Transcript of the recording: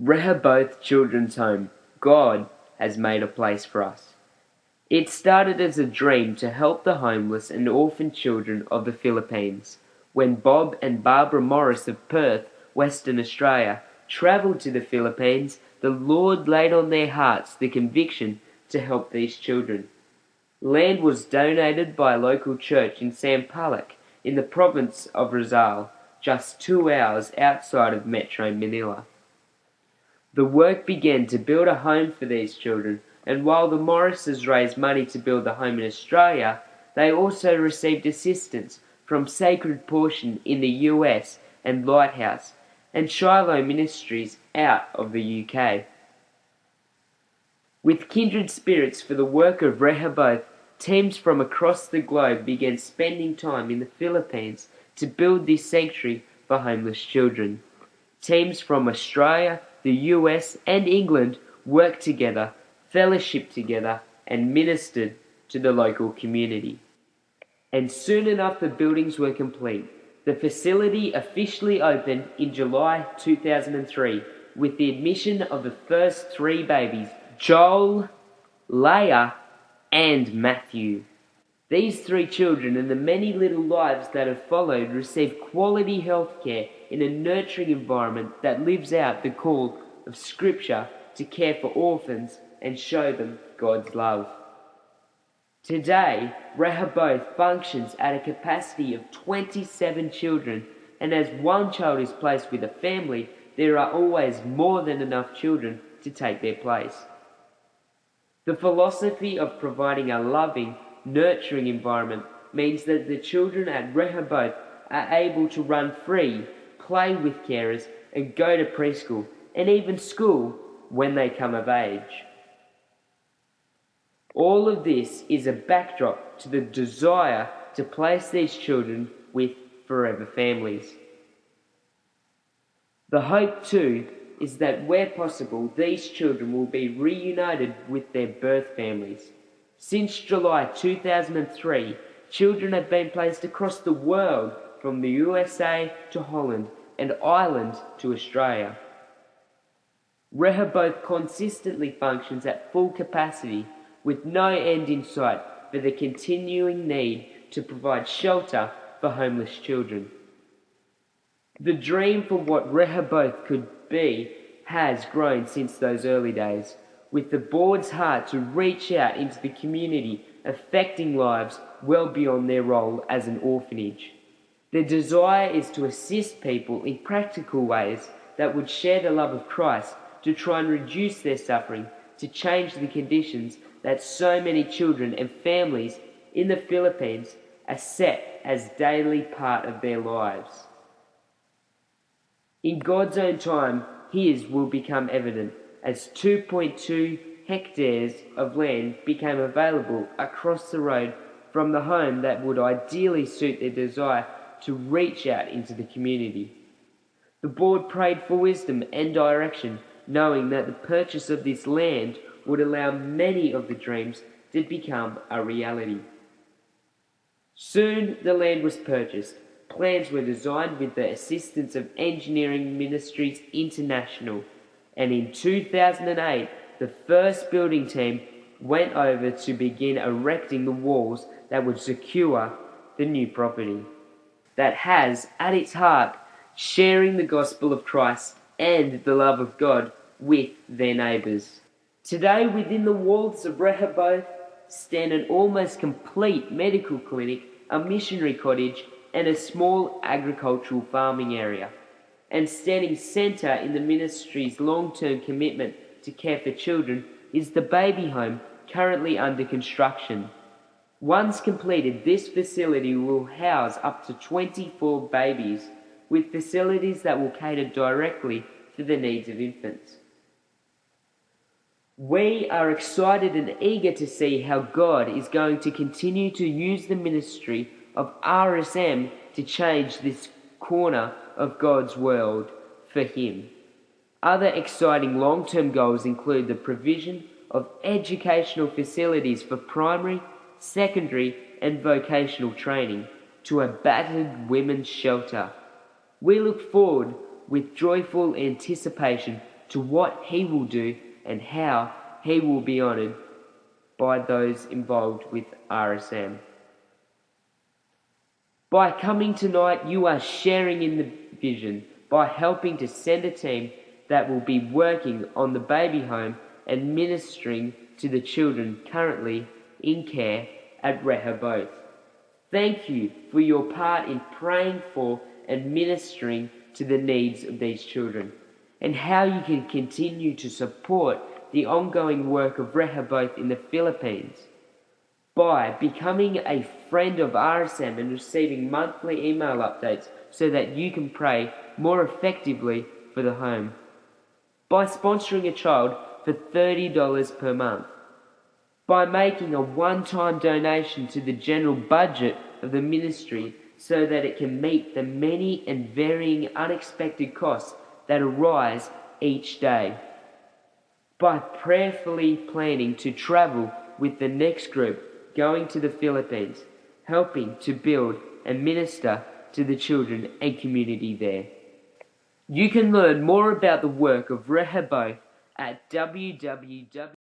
Rehoboth Children's Home. God has made a place for us. It started as a dream to help the homeless and orphan children of the Philippines. When Bob and Barbara Morris of Perth, Western Australia, travelled to the Philippines, the Lord laid on their hearts the conviction to help these children. Land was donated by a local church in Sampaloc, in the province of Rizal, just 2 hours outside of Metro Manila. The work began to build a home for these children, and while the Morrises raised money to build the home in Australia, they also received assistance from Sacred Portion in the US and Lighthouse, and Shiloh Ministries out of the UK. With kindred spirits for the work of Rehoboth, teams from across the globe began spending time in the Philippines to build this sanctuary for homeless children. Teams from Australia, the US and England worked together, fellowshiped together and ministered to the local community. And soon enough the buildings were complete. The facility officially opened in July 2003 with the admission of the first 3 babies, Joel, Leah and Matthew. These 3 children and the many little lives that have followed receive quality health care in a nurturing environment that lives out the call of Scripture to care for orphans and show them God's love. Today, Rehoboth functions at a capacity of 27 children, and as one child is placed with a family, there are always more than enough children to take their place. The philosophy of providing a loving, nurturing environment means that the children at Rehoboth are able to run free, play with carers, and go to preschool and even school when they come of age. All of this is a backdrop to the desire to place these children with forever families. The hope too is that where possible these children will be reunited with their birth families. Since July 2003, children have been placed across the world from the USA to Holland and Ireland to Australia. Rehoboth consistently functions at full capacity with no end in sight for the continuing need to provide shelter for homeless children. The dream for what Rehoboth could be has grown since those early days, with the board's heart to reach out into the community, affecting lives well beyond their role as an orphanage. Their desire is to assist people in practical ways that would share the love of Christ, to try and reduce their suffering, to change the conditions that so many children and families in the Philippines are set as daily part of their lives. In God's own time, His will become evident as 2.2 hectares of land became available across the road from the home that would ideally suit their desire to reach out into the community. The board prayed for wisdom and direction, knowing that the purchase of this land would allow many of the dreams to become a reality. Soon the land was purchased. Plans were designed with the assistance of Engineering Ministries International, and in 2008 the first building team went over to begin erecting the walls that would secure the new property that has at its heart sharing the gospel of Christ and the love of God with their neighbours. Today, within the walls of Rehoboth stand an almost complete medical clinic, a missionary cottage and a small agricultural farming area. And standing centre in the ministry's long-term commitment to care for children is the baby home currently under construction. Once completed, this facility will house up to 24 babies, with facilities that will cater directly to the needs of infants. We are excited and eager to see how God is going to continue to use the ministry of RSM to change this corner of God's world for Him. Other exciting long-term goals include the provision of educational facilities for primary, secondary and vocational training to a battered women's shelter. We look forward with joyful anticipation to what he will do and how he will be honoured by those involved with RSM. By coming tonight, you are sharing in the vision by helping to send a team that will be working on the baby home and ministering to the children currently in care at Rehoboth. Thank you for your part in praying for and ministering to the needs of these children, and how you can continue to support the ongoing work of Rehoboth in the Philippines by becoming a friend of RSM and receiving monthly email updates so that you can pray more effectively for the home, by sponsoring a child for $30 per month, by making a one-time donation to the general budget of the ministry so that it can meet the many and varying unexpected costs that arise each day, by prayerfully planning to travel with the next group going to the Philippines, helping to build and minister to the children and community there. You can learn more about the work of Rehoboth at www